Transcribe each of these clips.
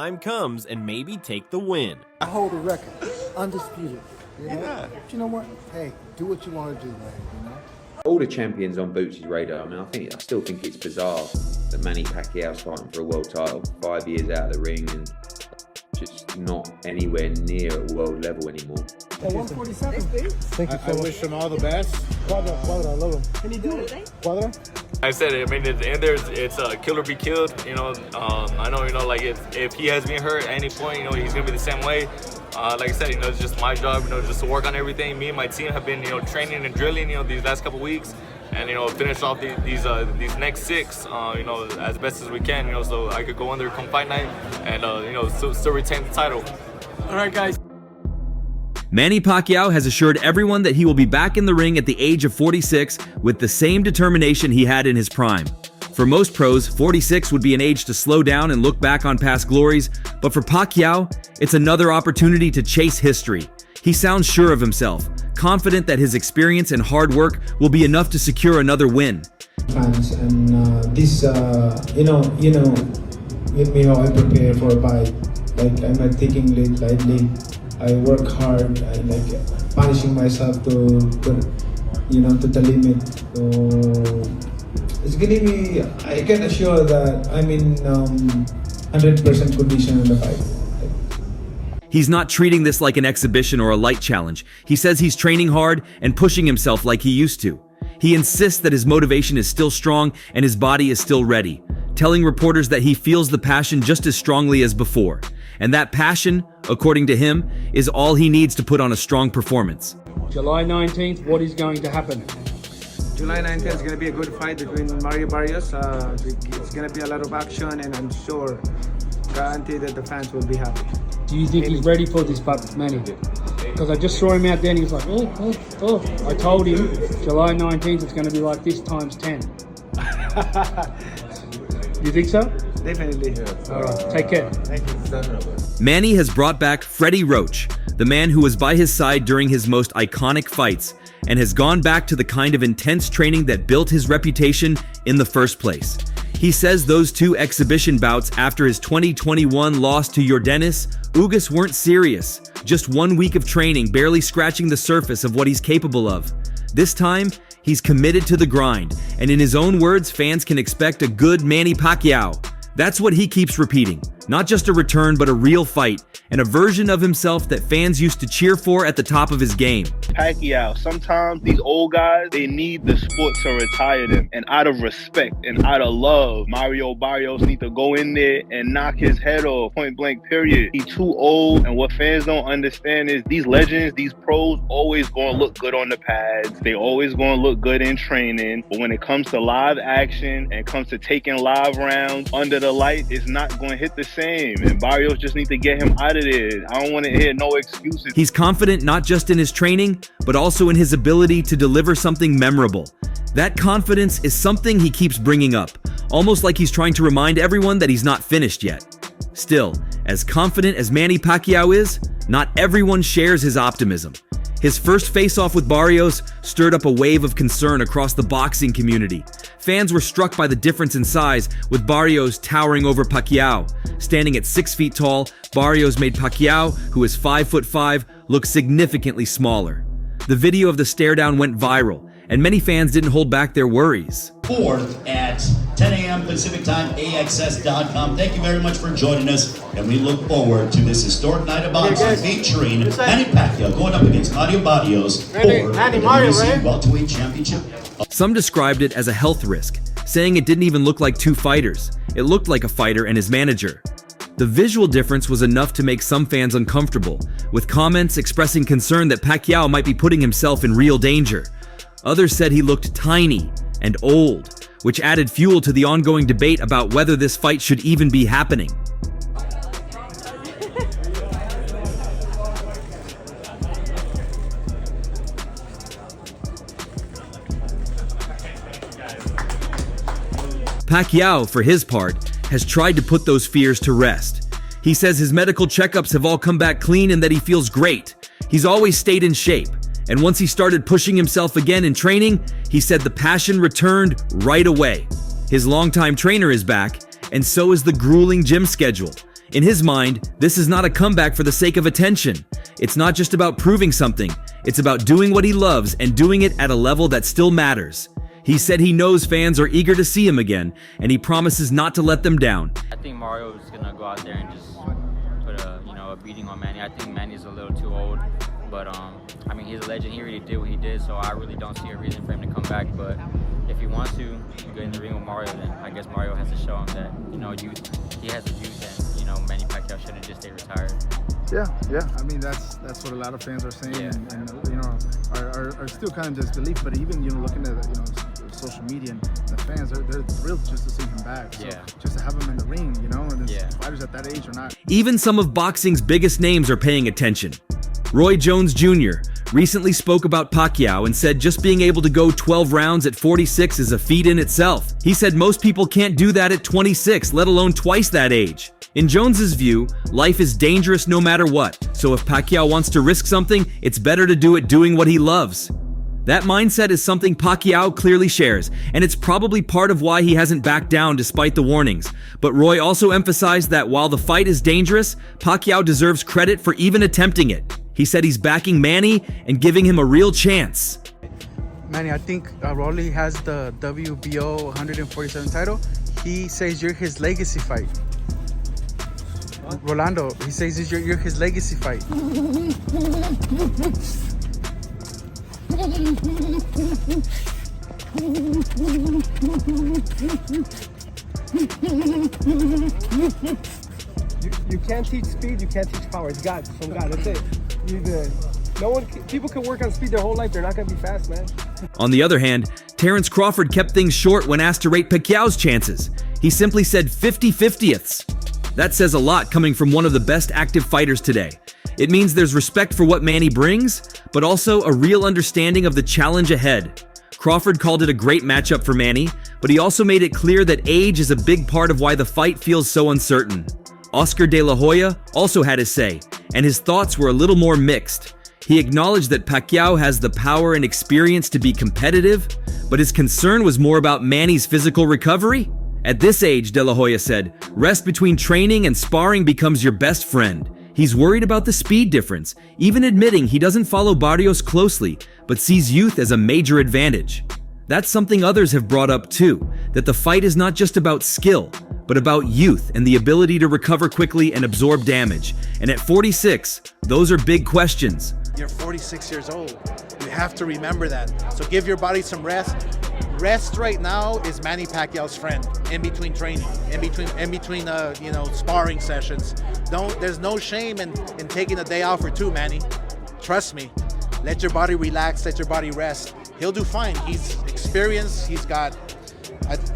time comes and maybe take the win. I hold a record, undisputed. Yeah. But you know what? Hey, do what you want to do, man. You know. All the champions on Boots' radar. I mean, I still think it's bizarre that Manny Pacquiao's fighting for a world title 5 years out of the ring and just not anywhere near at world level anymore. 147. Thank you so much. I wish him all the best. Quadra, I love him. Can you do it? Quadra? I said it. I mean, at the end it's a kill or be killed. You know, I know. You know, like if he has been hurt at any point, you know, he's gonna be the same way. Like I said, you know, it's just my job, you know, just to work on everything. Me and my team have been, you know, training and drilling, you know, these last couple weeks, and you know, finish off these next 6, you know, as best as we can, you know, so I could go under come fight night and you know, still retain the title. All right, guys. Manny Pacquiao has assured everyone that he will be back in the ring at the age of 46 with the same determination he had in his prime. For most pros, 46 would be an age to slow down and look back on past glories, but for Pacquiao, it's another opportunity to chase history. He sounds sure of himself, confident that his experience and hard work will be enough to secure another win. Fans and this, you know, with me how I prepare for a fight. Like I'm not taking it lightly. I work hard. I like punishing myself to the limit. So it's gonna be. I can assure that I'm in 100% condition in the fight. He's not treating this like an exhibition or a light challenge. He says he's training hard and pushing himself like he used to. He insists that his motivation is still strong and his body is still ready, telling reporters that he feels the passion just as strongly as before. And that passion, according to him, is all he needs to put on a strong performance. July 19th, what is going to happen? July 19th is going to be a good fight between Mario Barrios. It's going to be a lot of action, and I'm sure, guaranteed that the fans will be happy. Do you think he's ready for this, Manny? Because I just saw him out there and he was like, oh. I told him July 19th it's going to be like this times 10. You think so? Definitely. All right, take care. Thank you. Manny has brought back Freddy Roach, the man who was by his side during his most iconic fights, and has gone back to the kind of intense training that built his reputation in the first place. He says those 2 exhibition bouts after his 2021 loss to Yordenis Ugas weren't serious, just 1 week of training barely scratching the surface of what he's capable of. This time, he's committed to the grind, and in his own words, fans can expect a good Manny Pacquiao. That's what he keeps repeating. Not just a return, but a real fight, and a version of himself that fans used to cheer for at the top of his game. Pacquiao, sometimes these old guys, they need the sport to retire them. And out of respect and out of love, Mario Barrios need to go in there and knock his head off, point blank, period. He's too old, and what fans don't understand is these legends, these pros, always gonna look good on the pads. They always gonna look good in training. But when it comes to live action and it comes to taking live rounds under the light, it's not gonna hit the same. And Barrios just need to get him out of there. I don't want to hear no excuses. He's confident not just in his training, but also in his ability to deliver something memorable. That confidence is something he keeps bringing up, almost like he's trying to remind everyone that he's not finished yet. Still, as confident as Manny Pacquiao is, not everyone shares his optimism. His first face-off with Barrios stirred up a wave of concern across the boxing community. Fans were struck by the difference in size, with Barrios towering over Pacquiao. Standing at 6 feet tall, Barrios made Pacquiao, who is 5'5", look significantly smaller. The video of the stare-down went viral, and many fans didn't hold back their worries. 4th at 10 a.m. Pacific Time, AXS.com. Thank you very much for joining us, and we look forward to this historic night of boxing featuring Manny Pacquiao going up against Mario Barrios for the WBC welterweight championship. Some described it as a health risk, saying it didn't even look like 2 fighters. It looked like a fighter and his manager. The visual difference was enough to make some fans uncomfortable, with comments expressing concern that Pacquiao might be putting himself in real danger. Others said he looked tiny and old, which added fuel to the ongoing debate about whether this fight should even be happening. Pacquiao, for his part, has tried to put those fears to rest. He says his medical checkups have all come back clean and that he feels great. He's always stayed in shape, and once he started pushing himself again in training, he said the passion returned right away. His longtime trainer is back, and so is the grueling gym schedule. In his mind, this is not a comeback for the sake of attention. It's not just about proving something. It's about doing what he loves and doing it at a level that still matters. He said he knows fans are eager to see him again, and he promises not to let them down. I think Mario is gonna go out there and just put a beating on Manny. I think Manny's a little too old, but I mean, he's a legend. He already did what he did, so I really don't see a reason for him to come back. But if he wants to go in the ring with Mario, then I guess Mario has to show him that, youth. He has a youth, and Manny Pacquiao shouldn't just stay retired. Yeah. I mean, that's what a lot of fans are saying, and are still kind of disbelief. But even looking at social media and the fans, they're thrilled just to see him back. So just to have him in the ring, and fighters at that age are not. Even some of boxing's biggest names are paying attention. Roy Jones Jr. recently spoke about Pacquiao and said just being able to go 12 rounds at 46 is a feat in itself. He said most people can't do that at 26, let alone twice that age. In Jones's view, life is dangerous no matter what, so if Pacquiao wants to risk something, it's better to do it doing what he loves. That mindset is something Pacquiao clearly shares, and it's probably part of why he hasn't backed down despite the warnings. But Roy also emphasized that while the fight is dangerous, Pacquiao deserves credit for even attempting it. He said he's backing Manny and giving him a real chance. Manny, I think Rolly has the WBO 147 title. He says you're his legacy fight. Rolando, he says you're his legacy fight. You can't teach speed, you can't teach power. It's God, from God, that's it. People can work on speed their whole life, they're not gonna be fast, man. On the other hand, Terrence Crawford kept things short when asked to rate Pacquiao's chances. He simply said 50-50ths. That says a lot coming from one of the best active fighters today. It means there's respect for what Manny brings, but also a real understanding of the challenge ahead. Crawford called it a great matchup for Manny, but he also made it clear that age is a big part of why the fight feels so uncertain. Oscar De La Hoya also had his say, and his thoughts were a little more mixed. He acknowledged that Pacquiao has the power and experience to be competitive, but his concern was more about Manny's physical recovery. At this age, De La Hoya said, rest between training and sparring becomes your best friend. He's worried about the speed difference, even admitting he doesn't follow Barrios closely, but sees youth as a major advantage. That's something others have brought up too, that the fight is not just about skill, but about youth and the ability to recover quickly and absorb damage. And at 46, those are big questions. You're 46 years old. You have to remember that. So give your body some rest. Rest right now is Manny Pacquiao's friend in between training, in between sparring sessions. There's no shame in taking a day off or two, Manny. Trust me. Let your body relax, let your body rest. He'll do fine. He's experienced, he's got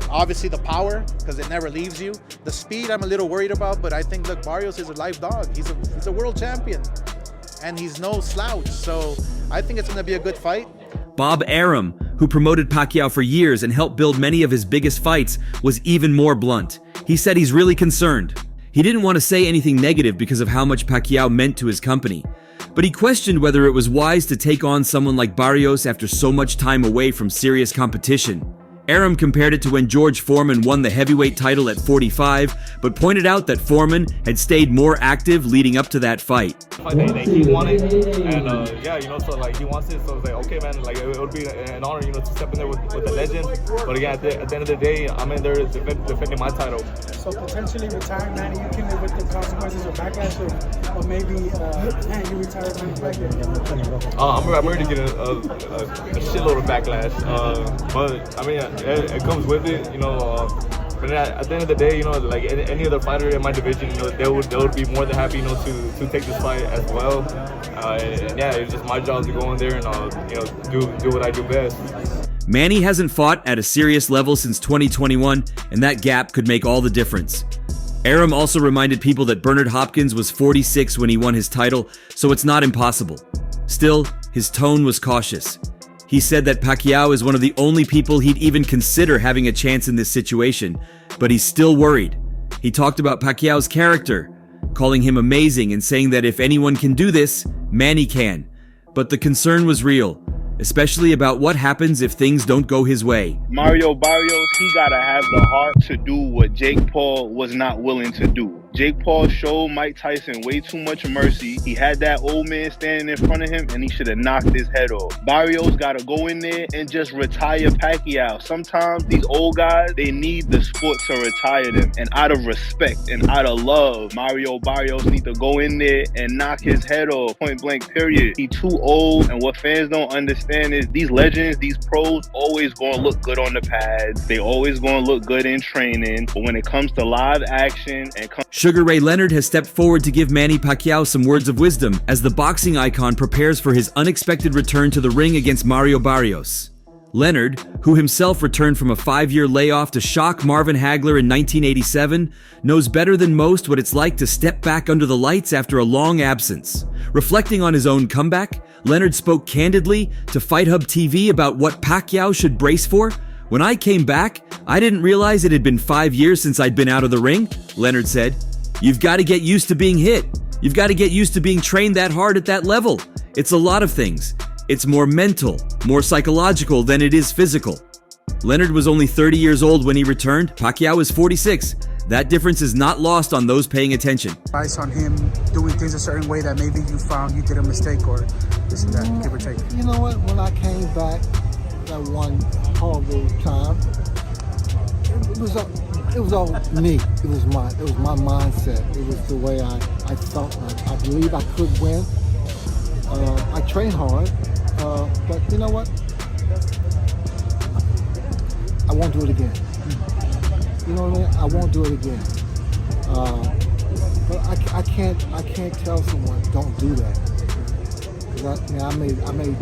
obviously the power, because it never leaves you. The speed I'm a little worried about, but I think, look, Barrios is a live dog. He's a world champion, and he's no slouch. So I think it's gonna be a good fight. Bob Arum, who promoted Pacquiao for years and helped build many of his biggest fights, was even more blunt. He said he's really concerned. He didn't want to say anything negative because of how much Pacquiao meant to his company, but he questioned whether it was wise to take on someone like Barrios after so much time away from serious competition. Arum compared it to when George Foreman won the heavyweight title at 45, but pointed out that Foreman had stayed more active leading up to that fight. He wanted, and so like he wants it, so it's like, okay, man, like it would be an honor, to step in there with a legend. But again, at the end of the day, I'm in there defending my title. So potentially retiring, Manny, you can live with the consequences of backlash, or maybe you retire Manny Pacquiao. I'm ready to get a shitload of backlash, but I mean, it comes with it, but at the end of the day, like any other fighter in my division, they would be more than happy, to take this fight as well. And yeah, it's just my job to go in there and do what I do best. Manny hasn't fought at a serious level since 2021, and that gap could make all the difference. Arum also reminded people that Bernard Hopkins was 46 when he won his title, so it's not impossible. Still, his tone was cautious. He said that Pacquiao is one of the only people he'd even consider having a chance in this situation, but he's still worried. He talked about Pacquiao's character, calling him amazing and saying that if anyone can do this, Manny can. But the concern was real, especially about what happens if things don't go his way. Mario Barrios, he gotta have the heart to do what Jake Paul was not willing to do. Jake Paul showed Mike Tyson way too much mercy. He had that old man standing in front of him and he should have knocked his head off. Barrios gotta go in there and just retire Pacquiao. Sometimes these old guys, they need the sport to retire them. And out of respect and out of love, Mario Barrios need to go in there and knock his head off, point blank, period. He too old, and what fans don't understand is these legends, these pros, always gonna look good on the pads. They always gonna look good in training. But when it comes to live action and Sugar Ray Leonard has stepped forward to give Manny Pacquiao some words of wisdom as the boxing icon prepares for his unexpected return to the ring against Mario Barrios. Leonard, who himself returned from a 5-year layoff to shock Marvin Hagler in 1987, knows better than most what it's like to step back under the lights after a long absence. Reflecting on his own comeback, Leonard spoke candidly to Fight Hub TV about what Pacquiao should brace for. "When I came back, I didn't realize it had been 5 years since I'd been out of the ring," Leonard said. "You've got to get used to being hit. You've got to get used to being trained that hard at that level. It's a lot of things. It's more mental, more psychological than it is physical." Leonard was only 30 years old when he returned. Pacquiao is 46. That difference is not lost on those paying attention. Advice on him doing things a certain way that maybe you found you did a mistake or this and that, give or take. You know what? When I came back that one horrible time, it was all me. It was my mindset. It was the way I felt. I believe I could win. I trained hard, but you know what? I won't do it again. You know what I mean? I won't do it again. But I can't tell someone don't do that. 'Cause I made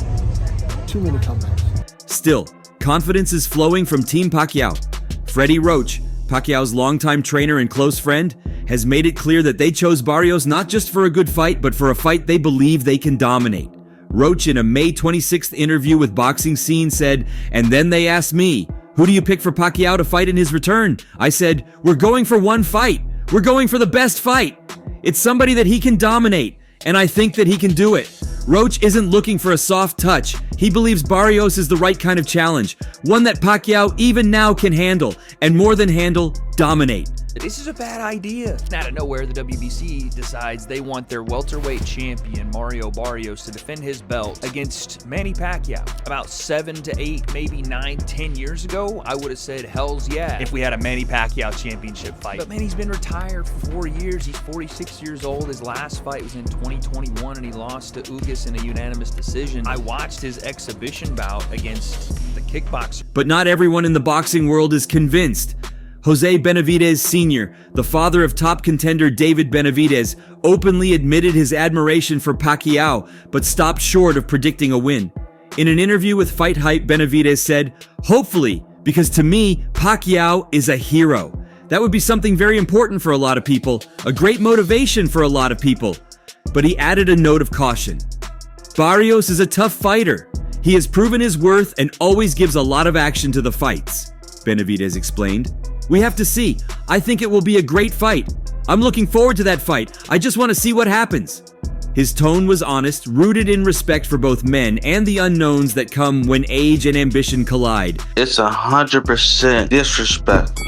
too many comebacks. Still, confidence is flowing from Team Pacquiao. Freddy Roach, Pacquiao's longtime trainer and close friend, has made it clear that they chose Barrios not just for a good fight, but for a fight they believe they can dominate. Roach, in a May 26th interview with Boxing Scene, said, "And then they asked me, who do you pick for Pacquiao to fight in his return? I said, we're going for one fight. We're going for the best fight. It's somebody that he can dominate, and I think that he can do it." Roach isn't looking for a soft touch. He believes Barrios is the right kind of challenge, one that Pacquiao even now can handle, and more than handle, dominate. This is a bad idea. Out of nowhere, the WBC decides they want their welterweight champion, Mario Barrios, to defend his belt against Manny Pacquiao. About 7 to 8, maybe 9, 10 years ago, I would have said, hells yeah, if we had a Manny Pacquiao championship fight. But Manny's been retired for 4 years. He's 46 years old. His last fight was in 2021, and he lost to Ugas in a unanimous decision. I watched his exhibition bout against the kickboxer. But not everyone in the boxing world is convinced. Jose Benavidez Sr., the father of top contender David Benavidez, openly admitted his admiration for Pacquiao, but stopped short of predicting a win. In an interview with Fight Hype, Benavidez said, "Hopefully, because to me, Pacquiao is a hero. That would be something very important for a lot of people, a great motivation for a lot of people." But he added a note of caution. "Barrios is a tough fighter. He has proven his worth and always gives a lot of action to the fights," Benavidez explained. "We have to see. I think it will be a great fight. I'm looking forward to that fight. I just want to see what happens." His tone was honest, rooted in respect for both men and the unknowns that come when age and ambition collide. It's 100% disrespectful.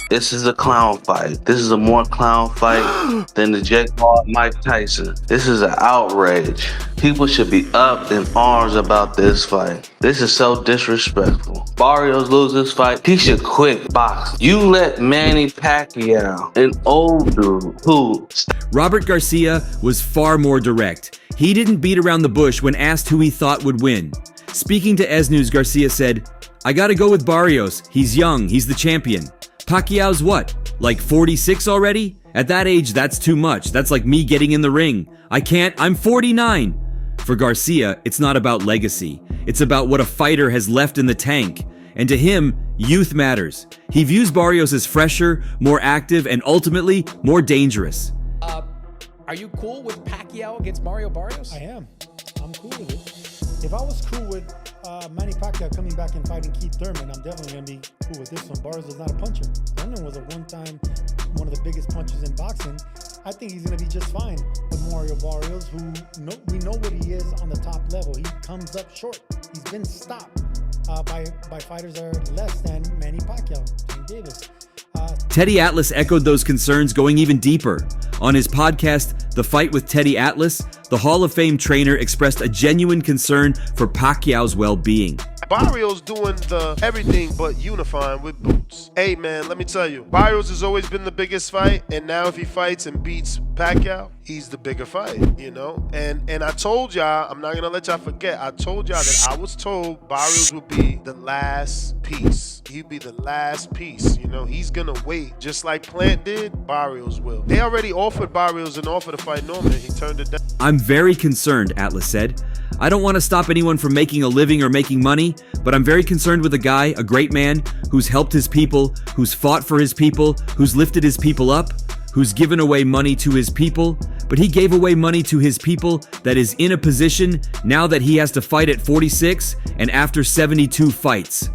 This is a clown fight. This is a more clown fight than the Jake Paul and Mike Tyson. This is an outrage. People should be up in arms about this fight. This is so disrespectful. Barrios loses this fight, he should quit boxing. You let Manny Pacquiao, an old dude who... Robert Garcia was far more direct. He didn't beat around the bush when asked who he thought would win. Speaking to Ez News, Garcia said, "I gotta go with Barrios. He's young, he's the champion. Pacquiao's what, like 46 already? At that age, that's too much. That's like me getting in the ring. I can't, I'm 49. For Garcia, it's not about legacy. It's about what a fighter has left in the tank. And to him, youth matters. He views Barrios as fresher, more active, and ultimately, more dangerous. Are you cool with Pacquiao against Mario Barrios? I am. I'm cool with it. If I was cool with Manny Pacquiao coming back and fighting Keith Thurman, I'm definitely going to be cool with this one. Barrios is not a puncher. Thurman was one of the biggest punchers in boxing. I think he's going to be just fine. But Mario Barrios, who we know what he is on the top level. He comes up short. He's been stopped by fighters that are less than Manny Pacquiao, Tank Davis. Teddy Atlas echoed those concerns, going even deeper. On his podcast, The Fight with Teddy Atlas, the Hall of Fame trainer expressed a genuine concern for Pacquiao's well-being. Barrios doing the everything but unifying with boots. Hey man, let me tell you, Barrios has always been the biggest fight, and now if he fights and beats Pacquiao, he's the bigger fight, you know? And I told y'all, I'm not gonna let y'all forget, I told y'all that I was told Barrios would be the last piece. He'd be the last piece, you know? He's gonna wait. Just like Plant did, Barrios will. They already offered Barrios an offer to fight Norman. He turned it down. I'm very concerned, Atlas said. I don't want to stop anyone from making a living or making money, but I'm very concerned with a guy, a great man, who's helped his people, who's fought for his people, who's lifted his people up, who's given away money to his people, but he gave away money to his people that is in a position now that he has to fight at 46 and after 72 fights.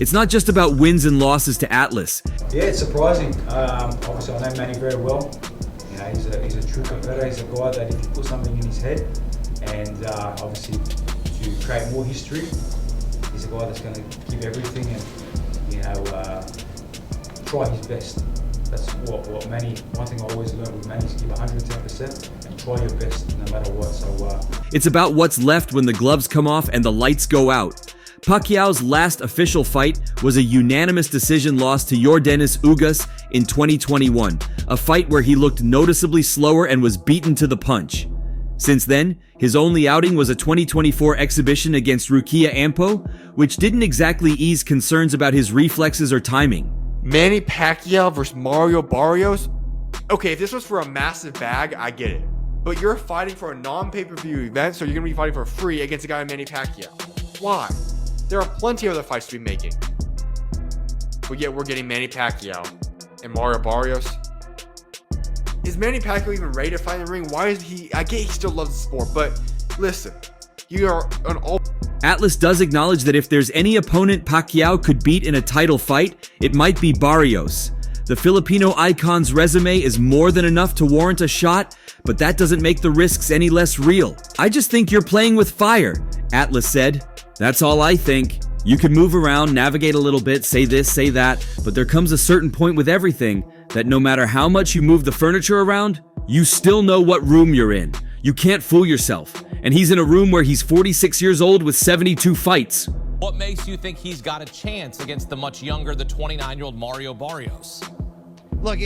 It's not just about wins and losses to Atlas. Yeah, it's surprising. Obviously, I know Manny very well. You know, he's a true competitor. He's a guy that if you put something in his head, and obviously to create more history, he's a guy that's going to give everything and, you know, try his best. That's what Manny, one thing I always learned with Manny is give 110% and try your best no matter what. So It's about what's left when the gloves come off and the lights go out. Pacquiao's last official fight was a unanimous decision loss to Yordenis Ugas in 2021, a fight where he looked noticeably slower and was beaten to the punch. Since then, his only outing was a 2024 exhibition against Rukia Ampo, which didn't exactly ease concerns about his reflexes or timing. Manny Pacquiao versus Mario Barrios? Okay, if this was for a massive bag, I get it. But you're fighting for a non-pay-per-view event, so you're going to be fighting for free against a guy like Manny Pacquiao. Why? There are plenty of other fights to be making. But yet we're getting Manny Pacquiao and Mario Barrios. Is Manny Pacquiao even ready to fight in the ring? Why is he? I get he still loves the sport, but listen, you are an all. Atlas does acknowledge that if there's any opponent Pacquiao could beat in a title fight, it might be Barrios. The Filipino icon's resume is more than enough to warrant a shot, but that doesn't make the risks any less real. I just think you're playing with fire, Atlas said. That's all I think. You can move around, navigate a little bit, say this, say that, but there comes a certain point with everything that no matter how much you move the furniture around, you still know what room you're in. You can't fool yourself. And he's in a room where he's 46 years old with 72 fights. What makes you think he's got a chance against the much younger, the 29-year-old Mario Barrios? Look,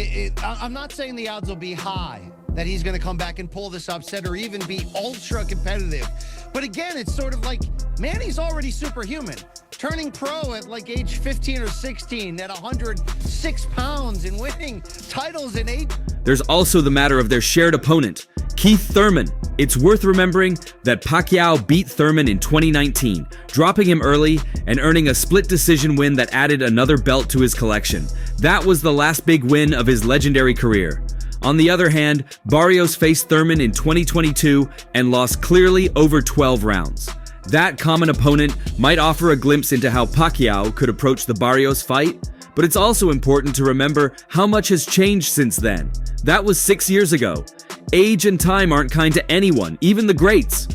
I'm not saying the odds will be high that he's going to come back and pull this upset or even be ultra competitive. But again, it's sort of like Manny's already superhuman. Turning pro at like age 15 or 16 at 106 pounds and winning titles in 8. There's also the matter of their shared opponent, Keith Thurman. It's worth remembering that Pacquiao beat Thurman in 2019, dropping him early and earning a split decision win that added another belt to his collection. That was the last big win of his legendary career. On the other hand, Barrios faced Thurman in 2022 and lost clearly over 12 rounds. That common opponent might offer a glimpse into how Pacquiao could approach the Barrios fight, but it's also important to remember how much has changed since then. That was 6 years ago. Age and time aren't kind to anyone, even the greats.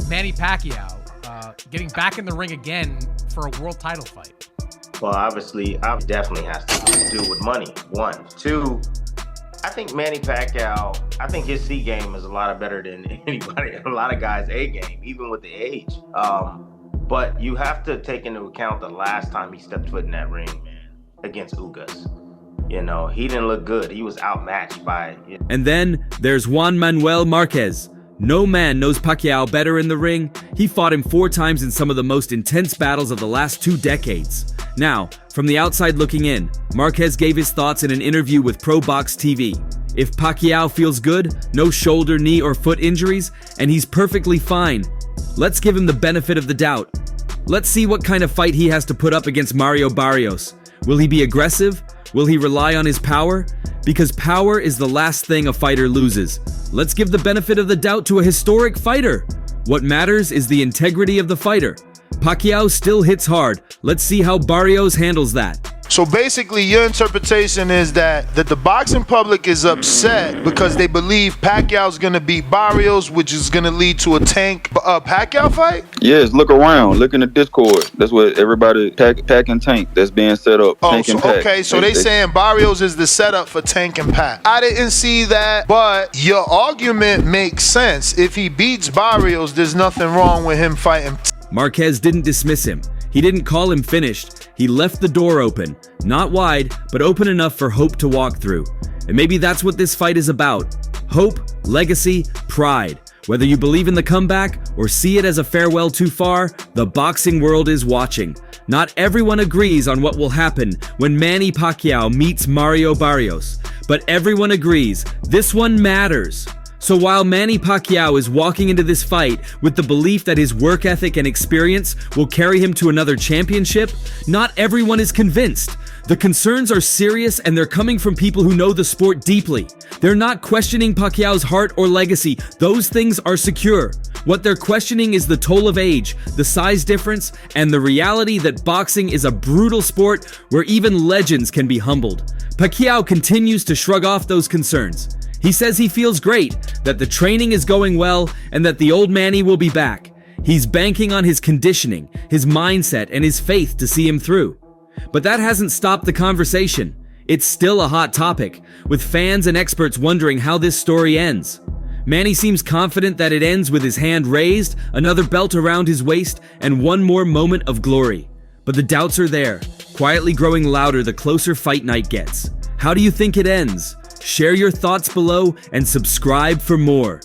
Manny Pacquiao getting back in the ring again for a world title fight. Well, obviously, definitely has to do with money, one. Two, I think Manny Pacquiao, I think his C game is a lot better than anybody, a lot of guys' A game, even with the age. But you have to take into account the last time he stepped foot in that ring, man, against Ugas. You know, he didn't look good. He was outmatched by... And then there's Juan Manuel Marquez. No man knows Pacquiao better in the ring. He fought him 4 times in some of the most intense battles of the last 2 decades. Now, from the outside looking in, Marquez gave his thoughts in an interview with Pro Box TV. If Pacquiao feels good, no shoulder, knee, or foot injuries, and he's perfectly fine, let's give him the benefit of the doubt. Let's see what kind of fight he has to put up against Mario Barrios. Will he be aggressive? Will he rely on his power? Because power is the last thing a fighter loses. Let's give the benefit of the doubt to a historic fighter. What matters is the integrity of the fighter. Pacquiao still hits hard. Let's see how Barrios handles that. So basically, your interpretation is that the boxing public is upset because they believe Pacquiao's gonna beat Barrios, which is gonna lead to a Tank Pacquiao fight? Yes, look around. Look in the Discord. That's what everybody, Pac and Tank, that's being set up. Oh, Tank so, and Pac. okay, so they saying Barrios is the setup for Tank and Pac. I didn't see that, but your argument makes sense. If he beats Barrios, there's nothing wrong with him fighting. Marquez didn't dismiss him. He didn't call him finished. He left the door open. Not wide, but open enough for hope to walk through. And maybe that's what this fight is about. Hope, legacy, pride. Whether you believe in the comeback or see it as a farewell too far, the boxing world is watching. Not everyone agrees on what will happen when Manny Pacquiao meets Mario Barrios, but everyone agrees this one matters. So while Manny Pacquiao is walking into this fight with the belief that his work ethic and experience will carry him to another championship, not everyone is convinced. The concerns are serious and they're coming from people who know the sport deeply. They're not questioning Pacquiao's heart or legacy. Those things are secure. What they're questioning is the toll of age, the size difference, and the reality that boxing is a brutal sport where even legends can be humbled. Pacquiao continues to shrug off those concerns. He says he feels great, that the training is going well, and that the old Manny will be back. He's banking on his conditioning, his mindset, and his faith to see him through. But that hasn't stopped the conversation. It's still a hot topic, with fans and experts wondering how this story ends. Manny seems confident that it ends with his hand raised, another belt around his waist, and one more moment of glory. But the doubts are there, quietly growing louder the closer fight night gets. How do you think it ends? Share your thoughts below and subscribe for more.